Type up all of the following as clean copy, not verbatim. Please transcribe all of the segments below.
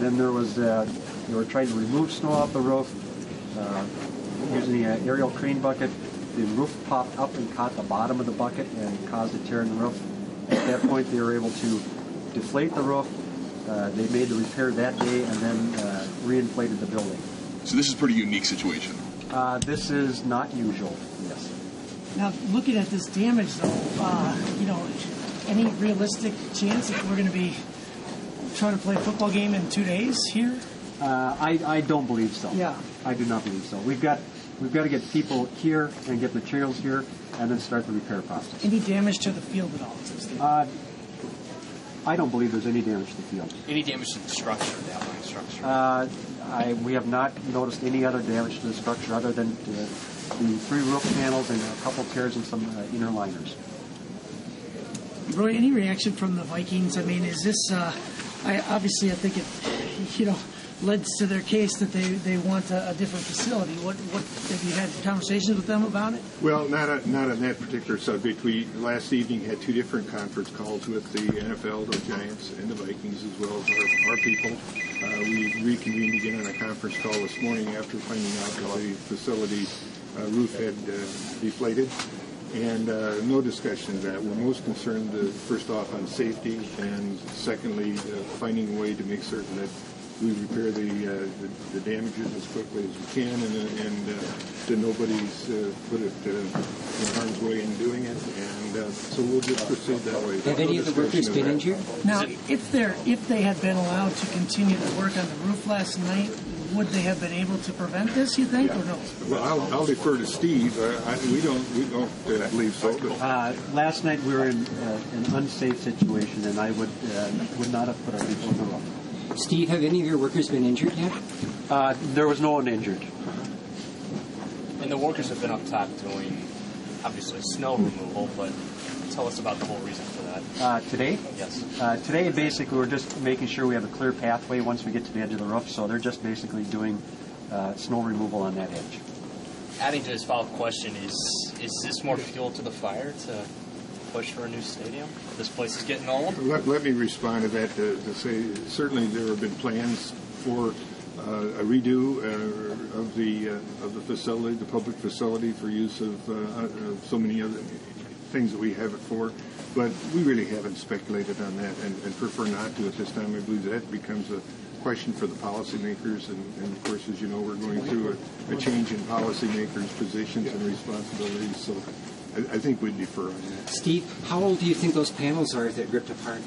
And then there was, they were trying to remove snow off the roof using the aerial crane bucket. The roof popped up and caught the bottom of the bucket and caused a tear in the roof. At that point, they were able to deflate the roof. They made the repair that day and then reinflated the building. So this is a pretty unique situation. This is not usual, yes. Now, looking at this damage, though, any realistic chance that we're going to be trying to play a football game in 2 days here? I don't believe so. Yeah. I do not believe so. We've got to get people here and get materials here and then start the repair process. Any damage to the field at all? I don't believe there's any damage to the field. Any damage to the structure, the outlying structure? We have not noticed any other damage to the structure other than the 3 roof panels and a couple tears in some inner liners. Roy, any reaction from the Vikings? I mean, is this? I think it, led to their case that they want a different facility. What have you had conversations with them about it? Well, not on that particular subject. We last evening had 2 different conference calls with the NFL, the Giants, and the Vikings, as well as our people. We reconvened again on a conference call this morning after finding out that the facility roof had deflated. And no discussion of that. We're most concerned, first off, on safety, and secondly, finding a way to make certain that we repair the damages as quickly as we can, and that nobody's put it in harm's way in doing it. And so we'll just proceed that way. Have any of the workers been injured? Now, if they had been allowed to continue to work on the roof last night, would they have been able to prevent this, you think, or no? Well, I'll defer to Steve. We don't believe so. Last night we were in an unsafe situation, and I would not have put our people on the roof. Steve, have any of your workers been injured yet? There was no one injured. And the workers have been up top doing, obviously, snow removal, but tell us about the whole reason for that. Today? Yes. Today, basically, we're just making sure we have a clear pathway once we get to the edge of the roof, so they're just basically doing snow removal on that edge. Adding to his follow-up question, is this more fuel to the fire to push for a new stadium? This place is getting old. Let me respond to that to say certainly there have been plans for a redo of the facility, the public facility, for use of so many other things that we have it for. But we really haven't speculated on that, and prefer not to at this time. I believe that becomes a question for the policymakers, and of course, as you know, we're going through a change in policymakers' positions and responsibilities. So I think we'd defer on that. Steve, how old do you think those panels are that ripped apart?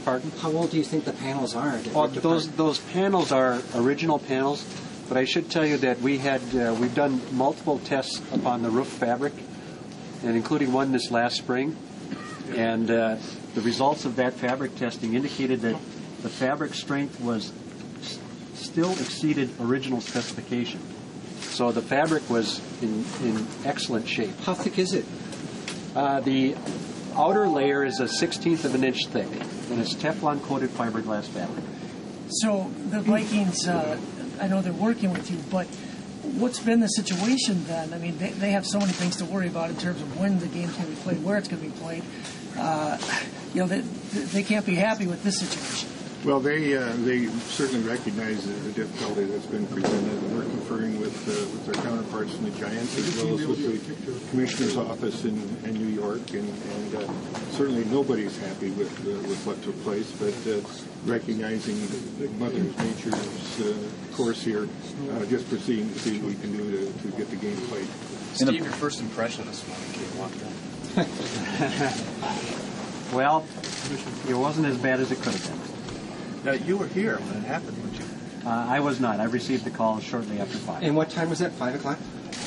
Pardon? How old do you think the panels are that ripped apart? Those panels are original panels, but I should tell you that we've done multiple tests upon the roof fabric, and including one this last spring. And the results of that fabric testing indicated that the fabric strength was still exceeded original specification. So the fabric was in excellent shape. How thick is it? The outer layer is 1/16 of an inch thick, and it's Teflon-coated fiberglass fabric. So the Vikings, I know they're working with you, but what's been the situation then? I mean, they have so many things to worry about in terms of when the game's going to be played, where it's going to be played. They can't be happy with this situation. Well, they certainly recognize the difficulty that's been presented, and we're conferring with their counterparts in the Giants, as well as with the Commissioner's office in New York, and certainly nobody's happy with what took place, but recognizing Mother Nature's course here, just proceeding to see what we can do to get the game played. Steve, your first impression this morning when you walked in? Well, it wasn't as bad as it could have been. Now, you were here when it happened, weren't you? I was not. I received the call shortly after 5. And what time was that, 5 o'clock?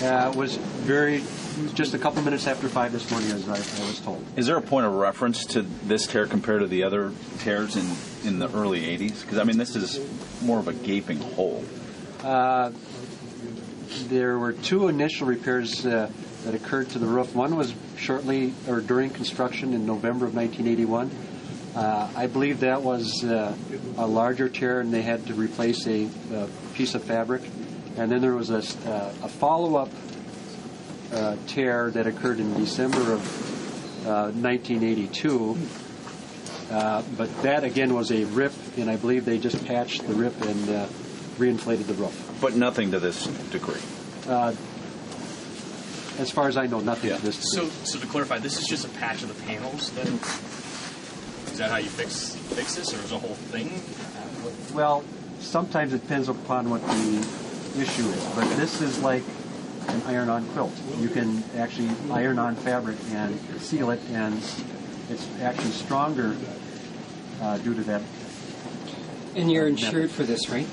It was just a couple minutes after 5 this morning, as I was told. Is there a point of reference to this tear compared to the other tears in the early 80s? Because, I mean, this is more of a gaping hole. There were 2 initial repairs that occurred to the roof. One was shortly or during construction in November of 1981. I believe that was a larger tear, and they had to replace a piece of fabric. And then there was a follow-up tear that occurred in December of 1982. But that, again, was a rip, and I believe they just patched the rip and reinflated the roof. But nothing to this degree. As far as I know, nothing Yeah. to this degree. So to clarify, this is just a patch of the panels. Then is that how you fix this, or is the whole thing? Well, sometimes it depends upon what the issue is, but this is like an iron-on quilt. You can actually iron on fabric and seal it, and it's actually stronger due to that. And you're insured for this, right?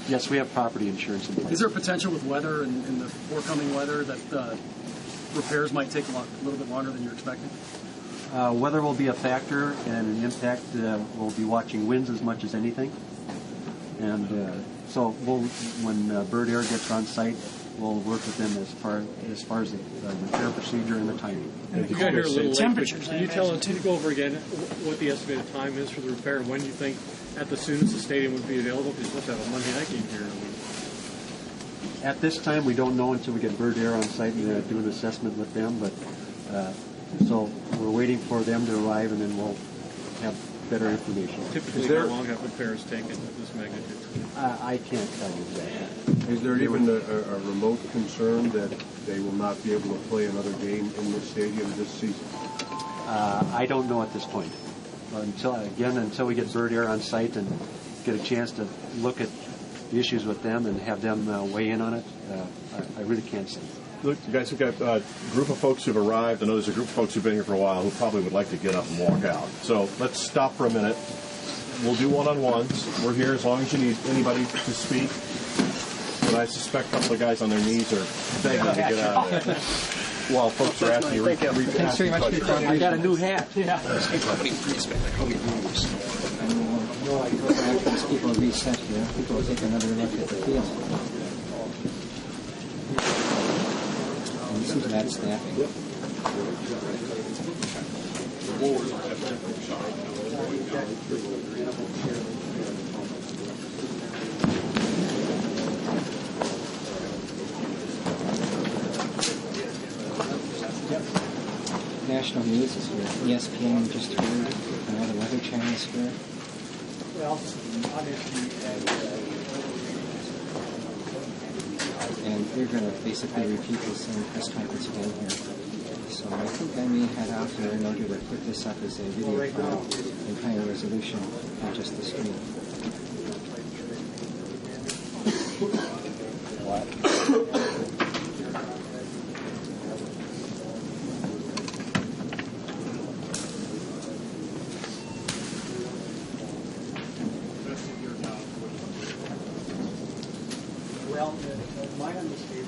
Yes, we have property insurance in place. Is there potential with weather and the forecoming weather that repairs might take a little bit longer than you're expecting? Weather will be a factor and an impact. We'll be watching winds as much as anything. And so when Bird Air gets on site, we'll work with them as far as the repair procedure and the timing. You got here a little late, Temperatures, but I can you tell imagine, us, go over again what the estimated time is for the repair, and when do you think at the soonest the stadium would be available? Because you're supposed to have a Monday night game here. At this time, we don't know until we get Bird Air on site and do an assessment with them. But so we're waiting for them to arrive, and then we'll have better information. Typically, how long have repairs taken of this magnitude? I can't tell you that. Is there even a remote concern that they will not be able to play another game in this stadium this season? I don't know at this point. Until we get Bird Air on site and get a chance to look at the issues with them and have them weigh in on it, I really can't say. Look, you guys have got a group of folks who've arrived. I know there's a group of folks who've been here for a while who probably would like to get up and walk out. So let's stop for a minute. We'll do one-on-ones. We're here as long as you need anybody to speak. But I suspect a couple of guys on their knees are begging to get out of there. While folks are asking you to Thanks very much for your time. I got a new hat. No, I go back as people reset here. People will take another look at the field. And this is Matt snapping. National news is here. ESPN just heard, and all the weather channels here. Well, obviously, And they're going to basically repeat the same press conference again here. So I think I may head out there in order to put this up as a video file in higher resolution, not just the screen. Well, my understanding